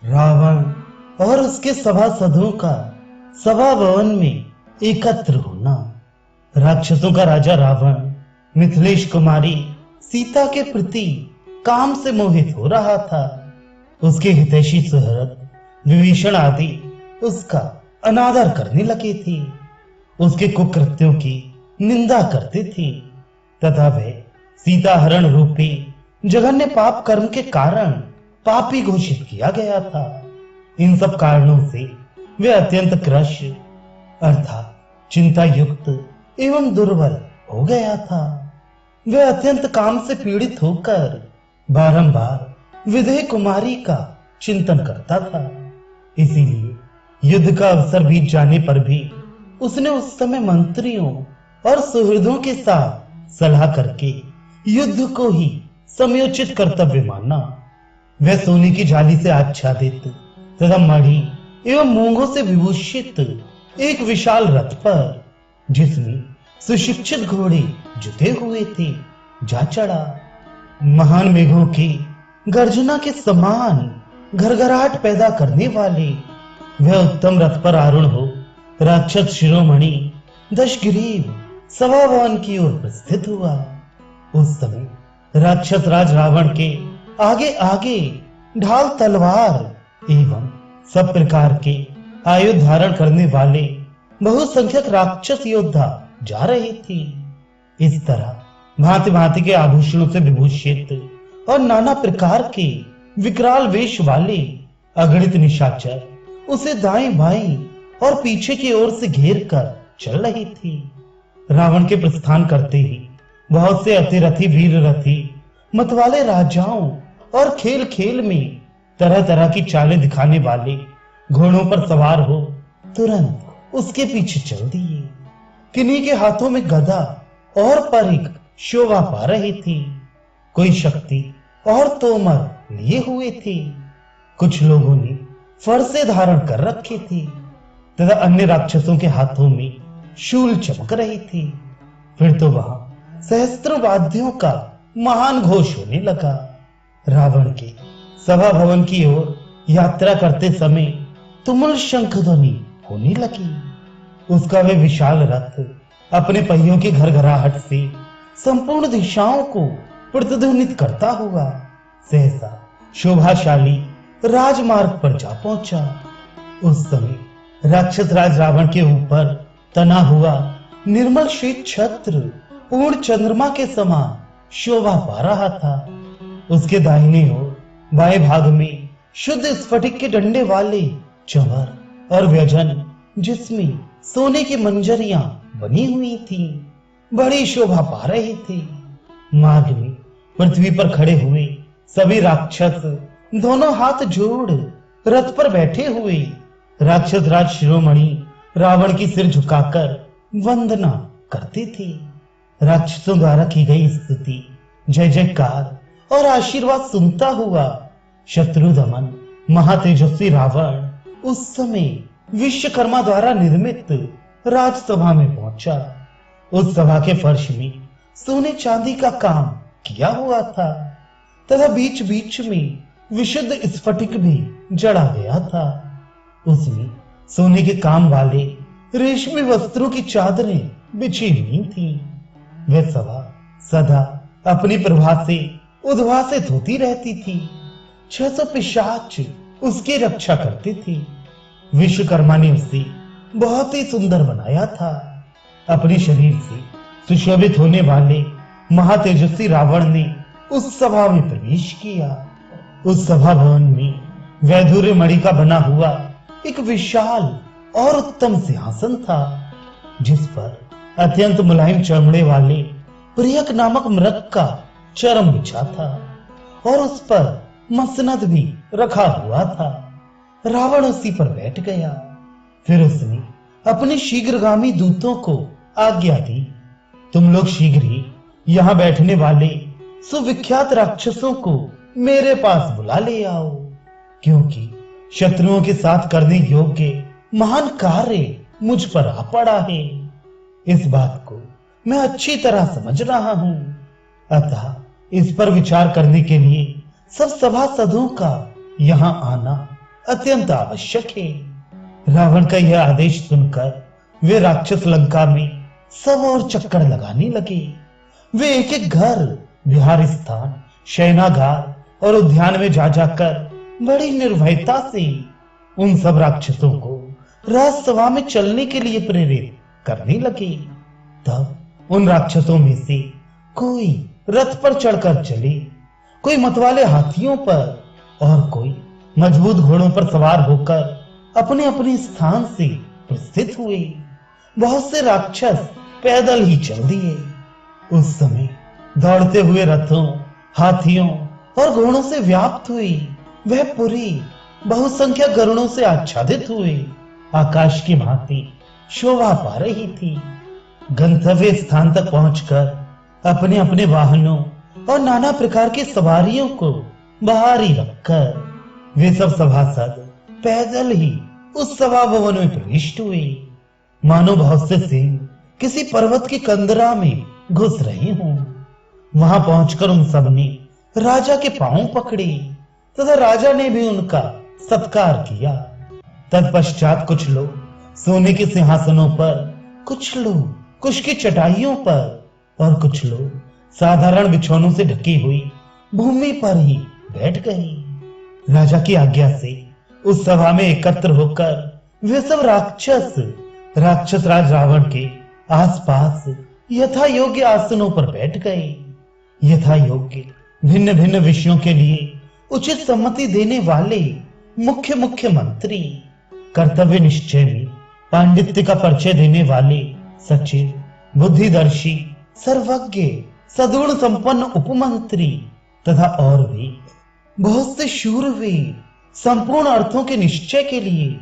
रावण और उसके सभासदों का सभा भवन में एकत्र होना। राक्षसों का राजा रावण मिथिलेश कुमारी सीता के प्रति काम से मोहित हो रहा था। उसके हितैषी सुहृद विभीषण आदि उसका अनादर करने लगे थे, उसके कुकृत्यों की निंदा करते थे तथा वह सीता हरण रूपी जघन्य पाप कर्म के कारण पापी घोषित किया गया था। इन सब कारणों से वे अत्यंत क्रश अर्थात चिंता युक्त एवं दुर्बल हो गया था। वह अत्यंत काम से पीड़ित होकर बारंबार विदेह कुमारी का चिंतन करता था। इसीलिए युद्ध का अवसर बीत जाने पर भी उसने उस समय मंत्रियों और सुहृदों के साथ सलाह करके युद्ध को ही समयोचित कर्तव्य माना। वह सोने की जाली से आच्छादित तथा मणि एवं मूंगों से विभूषित एक विशाल रथ पर, जिसमें सुशिक्षित घोड़े जुते हुए थे, जा चढ़ा। महान मेघों की गर्जना के समान घरघराहट पैदा करने वाले वह उत्तम रथ पर आरूढ़ हो राक्षस शिरोमणि दशग्रीव सभा भवन की ओर प्रस्थित हुआ। उस समय राक्षस राज रावण के आगे आगे ढाल तलवार एवं सब प्रकार के आयुध धारण करने वाले बहुसंख्यक राक्षस योद्धा जा रहे थे। इस तरह भांति भांति के आभूषणों से विभूषित और नाना प्रकार के विकराल वेश वाले अगणित निशाचर उसे दाएं बाएं और पीछे की ओर से घेर कर चल रही थी। रावण के प्रस्थान करते ही बहुत से अतिरथी वीर रथी मतवाले राजाओं और खेल खेल में तरह तरह की चालें दिखाने वाले घोड़ों पर सवार हो तुरंत उसके पीछे चल दिए। किन्हीं के हाथों में गदा और परिघ शोभा पा रही थी, कोई शक्ति और तोमर लिए हुए थे, कुछ लोगों ने फरसे धारण कर रखे थे तथा अन्य राक्षसों के हाथों में शूल चमक रही थी। फिर तो वहां सहस्त्रों वाद्यों का महान घोष होने लगा। रावण के सभा भवन की ओर यात्रा करते समय तुमुल शंख ध्वनि होने लगी। उसका वह विशाल रथ अपने पहियों की घरघराहट से संपूर्ण दिशाओं को प्रतिध्वनित करता हुआ सहसा शोभाशाली राजमार्ग पर जा पहुंचा। उस समय राक्षस राज रावण के ऊपर तना हुआ निर्मल श्वेत छत्र पूर्ण चंद्रमा के समान शोभा पा रहा था। उसके दाहिने ओर बाएं भाग में शुद्ध स्फटिक के डंडे वाले चंवर और व्यजन, जिसमें सोने की मंजरियां बनी हुई थी, बड़ी शोभा पा रहे थे। मार्ग में पृथ्वी पर खड़े हुए सभी राक्षस दोनों हाथ जोड़ रथ पर बैठे हुए राक्षस राज शिरोमणि रावण की सिर झुकाकर वंदना करते थे। राक्षसों द्वारा की गई स्तुति, जय जयकार और आशीर्वाद सुनता हुआ शत्रु दमन महातेजस्वी रावण उस समय विश्वकर्मा द्वारा निर्मित राजसभा में पहुंचा। उस सभा के फर्श में सोने चांदी का काम किया हुआ था तथा बीच बीच में विशुद्ध स्फटिक भी जड़ा गया था। उसमें सोने के काम वाले रेशमी वस्त्रों की चादरें बिछी हुई थी। वह सभा सदा अपनी प्रभा से उद्भासित होती रहती थी। 600 पिशाच उसकी रक्षा करते थे। विश्वकर्मा ने उसे बहुत ही सुंदर बनाया था। अपने शरीर से सुशोभित होने वाले महातेजस्वी रावण ने उस सभा में प्रवेश किया। उस सभा भवन में वैधुर्य मणि का बना हुआ एक विशाल और उत्तम सिंहासन था, जिस पर अत्यंत मुलायम चमड़े वाले प्रियक नामक मृग का चर्म बिछा था और उस पर मसनद भी रखा हुआ था। रावण उसी पर बैठ गया। फिर उसने अपने शीघ्रगामी दूतों को आज्ञा दी, तुम लोग शीघ्र ही यहाँ बैठने वाले सुविख्यात राक्षसों को मेरे पास बुला ले आओ, क्योंकि शत्रुओं के साथ करने योग्य महान कार्य मुझ पर आ पड़ा है। इस बात को मैं अच्छी तरह समझ रहा हूं, अतः इस पर विचार करने के लिए सब सभासदों का यहाँ आना अत्यंत आवश्यक है। रावण का यह आदेश सुनकर वे राक्षस लंका में सब और चक्कर लगाने लगे। वे एक एक घर, विहार स्थान, शयनागार और उद्यान में जा जाकर बड़ी निर्भयता से उन सब राक्षसों को राजसभा में चलने के लिए प्रेरित करने लगे। तब उन राक्षसों में से कोई रथ पर चढ़कर चले, कोई मतवाले हाथियों पर और कोई मजबूत घोड़ों पर सवार होकर अपने अपने स्थान से प्रस्थित हुए। बहुत से राक्षस पैदल ही चल दिए। उस समय दौड़ते हुए रथों, हाथियों और घोड़ों से व्याप्त हुई वह पुरी बहुसंख्यक गरुड़ों से आच्छादित हुए आकाश की भांति शोभा पा रही थी। गंतव्य स्थान तक पहुंचकर अपने अपने वाहनों और नाना प्रकार की सवारियों को बाहरी रखकर वे सब सभासद पैदल ही उस सभा भवन में प्रविष्ट हुए, मानो बहुत से सिंह किसी पर्वत की कंदरा में घुस रहे हों। वहां पहुंचकर उन सब ने राजा के पांव पकड़े तथा राजा ने भी उनका सत्कार किया। तत्पश्चात कुछ लोग सोने के सिंहासनों पर, कुछ लोग कुश की चटाइयों पर और कुछ लोग साधारण बिछौनों से ढकी हुई भूमि पर ही बैठ गए। राजा की आज्ञा से उस सभा में एकत्र होकर वे सब राक्षस राज रावण के आसपास यथा योग्य आसनों पर बैठ गए। यथा योग्य भिन्न भिन्न विषयों के लिए उचित सम्मति देने वाले मुख्य मुख्य मंत्री, कर्तव्य निश्चय में पांडित्य का परिचय देने वाले सचिव, बुद्धिदर्शी, सर्वज्ञ, सद्गुण संपन्न उपमंत्री तथा और भी बहुत से शूरवीर संपूर्ण अर्थों के निश्चय के लिए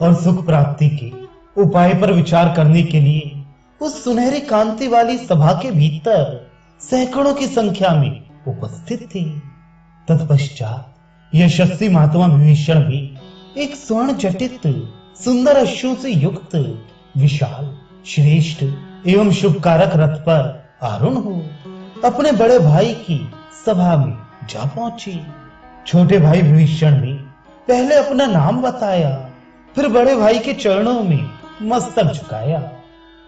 और सुख प्राप्ति के उपाय पर विचार करने के लिए उस सुनहरी कांति वाली सभा के भीतर सैकड़ों की संख्या में उपस्थित थे। तत्पश्चात यशस्वी महात्मा विभीषण भी एक स्वर्ण जटित सुंदर अश्वों से युक्त विशाल, श्रेष्ठ एवं शुभकारक रथ पर आरूढ़ हो अपने बड़े भाई की सभा में जा पहुंचे। छोटे भाई विभीषण ने पहले अपना नाम बताया, फिर बड़े भाई के चरणों में मस्तक झुकाया।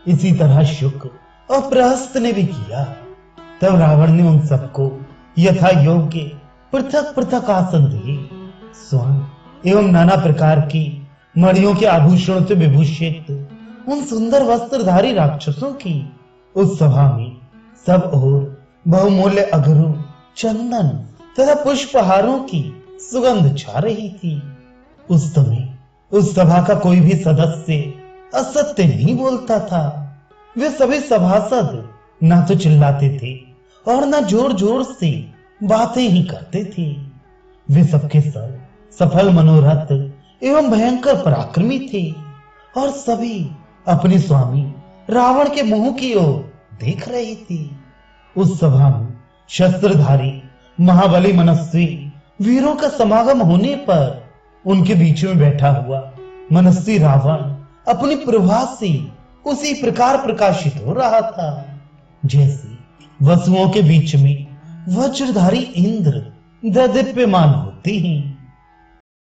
इसी तरह शुक और प्रहस्त ने भी किया। तब रावण ने उन सबको यथा योग्य पृथक पृथक आसन दिए। स्वर्ण एवं नाना प्रकार की मणियों के आभूषणों से विभूषित उन सुंदर वस्त्रधारी राक्षसों की उस सभा में सब ओर बहुमूल्य अगरू, चंदन तथा पुष्पहारों की सुगंध छा रही थी। उस समय उस सभा का कोई भी सदस्य असत्य नहीं बोलता था। वे सभी सभासद ना तो चिल्लाते थे और ना जोर जोर से बातें ही करते थे। वे सबके सब सफल मनोरथ एवं भयंकर पराक्रमी थे और सभी अपने स्वामी रावण के मुंह की ओर देख रहे थे। उस सभा में शस्त्रधारी महाबली मनस्वी वीरों का समागम होने पर उनके बीच में बैठा हुआ मनस्वी रावण अपनी प्रभा से उसी प्रकार प्रकाशित हो रहा था जैसे वसुओं के बीच में वज्रधारी इंद्र दीप्यमान होते हैं।